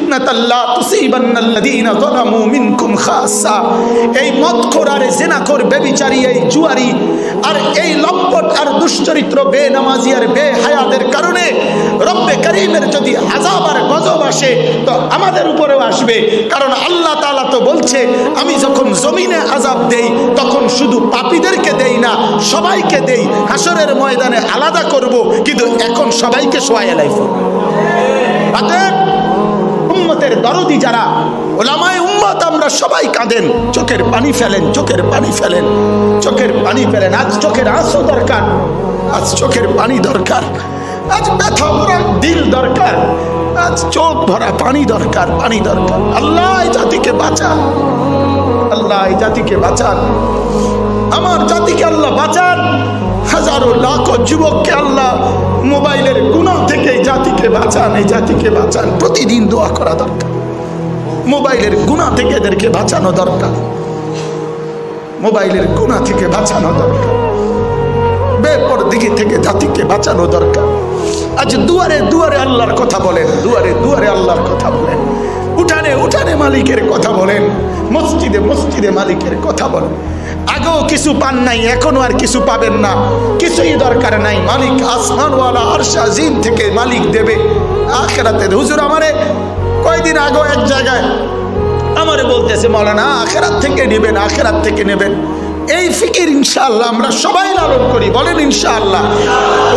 ফিতনাতাল্লা তুসিবান্নাল্লাযীনা যালামু মিনকুম খাসসা। এই মদখোর আর জিনাখোর বেবিচারী এই জুয়ারি আর এই লম্পট আর দুশ্চরিত্র বেনামাজি আর বেহায়াদের কারণে রব্বে করিমের যদি আযাব আর গজব আসে তো আমাদের উপরেও আসবে। কারণ আল্লাহ তাআলা তো বলছে আমি যখন জমিনে আযাব দেই তখন শুধু পাপীদেরকে দেই না, সবাইকে দেই, হাসরের ময়দানে আলাদা করব, কিন্তু এখন সবাইকে শোয়ায় লাইফ। অতএব উম্মতের দরদি যারা ওলামায়ে উম্মত আমরা সবাই কাঁদেন, চোখের পানি ফেলেন, চোখের পানি ফেলেন, চোখের পানি ফেলেন। আজ চোখের আঁসু দরকার, আজ চোখের পানি দরকার, আজ ব্যথা ভরা দিল দরকার, আজ চোখ ভরা পানি দরকার, পানি দরকার। আল্লাহ এই জাতিকে বাঁচান, আল্লাহ এই জাতিকে বাঁচান, আমার জাতিকে আল্লাহ বাঁচান। হাজারো লাখো যুবককে আল্লাহ মোবাইলের গুনাহ থেকে এই জাতিকে বাঁচান, এই জাতিকে বাঁচান। প্রতিদিন দোয়া করা দরকার, মোবাইলের গুনাহ থেকে এদেরকে বাঁচানো দরকার, মোবাইলের গুনাহ থেকে বাঁচানো দরকার, বেপরদিগি থেকে জাতিকে বাঁচানো দরকার। আজ দুয়ারে দুয়ারে আল্লাহর কথা বলেন, দুয়ারে দুয়ারে আল্লাহর কথা বলেন, উঠানে উঠানে মালিকের কথা বলেন, মসজিদে মসজিদে মালিকের কথা বলেন। আগেও কিছু পান নাই, এখনো আর কিছু পাবেন না, কিছুই দরকার নাই। মালিক আসমানওয়ালা আরশ আজিম থেকে মালিক দেবে আখিরাতে। হুজুর আমারে কয়দিন আগে এক জায়গায় আমারে বলতেছে মাওলানা আখিরাত থেকে নেবেন, আখিরাত থেকে নেবেন। এই ফিকির ইনশাআল্লাহ আমরা সবাই লালন করি, বলেন ইনশাআল্লাহ।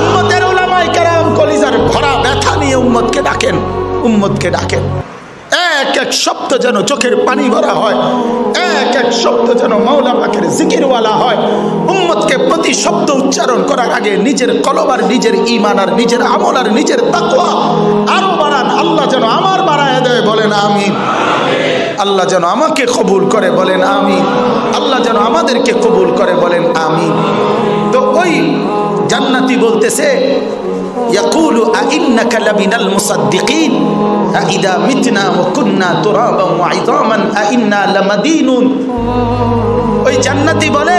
উম্মতের উলামায়ে কেরাম কলিজার ভরা ব্যথা নিয়ে উম্মতকে ডাকেন, উম্মতকে ডাকেন। এক এক শব্দ যেন চোখের পানি ভরা হয়, এক এক শব্দ যেন মাওলা পাকের জিকিরওয়ালা হয়। উম্মতকে প্রতি শব্দ উচ্চারণ করার আগে নিজের কলব আর নিজের ঈমান আর নিজের আমল আর নিজের তাকওয়া আরো বাড়ান। আল্লাহ যেন আমার বাড়ায় দেয়, বলেন আমিন। আল্লাহ যেন আমাকে কবুল করে, বলেন আমিন। আল্লাহ যেন আমাদেরকে কবুল করে, বলেন আমিন। তো ওই জান্নাতি বলতেছে ইয়াকুলু আইন্নাকা লামিনাল মুসাদ্দিকিন আইদা মিতনা ওয়া কুন্না তুরাবান ওয়া ইযামান আইন্না লামাদিনুন। ওই জান্নাতি বলে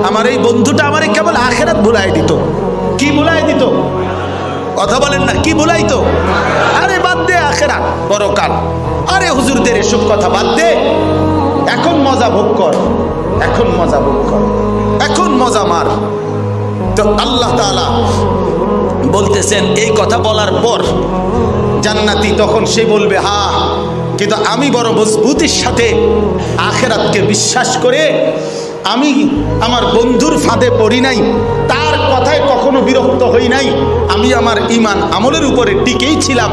আমার এই বন্ধুটা আমারে কেবল আখিরাত ভুলাই দিত। কি ভুলাই দিত? কথা বলেন না, কি ভুলাইতো? আরে বাদ দে আখিরাত পরকাল, আরে হুজুরদের এসব কথা বাদ দে, এখন মজা ভোগ কর, এখন মজা ভোগ কর, এখন মজা মার। তো আল্লাহ তাআলা বলতেছেন এই কথা বলার পর জান্নাতি তখন সে বলবে হ্যাঁ, কিন্তু আমি বড় মজবুতির সাথে আখিরাতকে বিশ্বাস করে আমি আমার বন্ধুর ফাঁদে পড়ি নাই, তার কথায় কখনো বিরক্ত হই নাই, আমি আমার ঈমান আমলের উপরে টিকেই ছিলাম।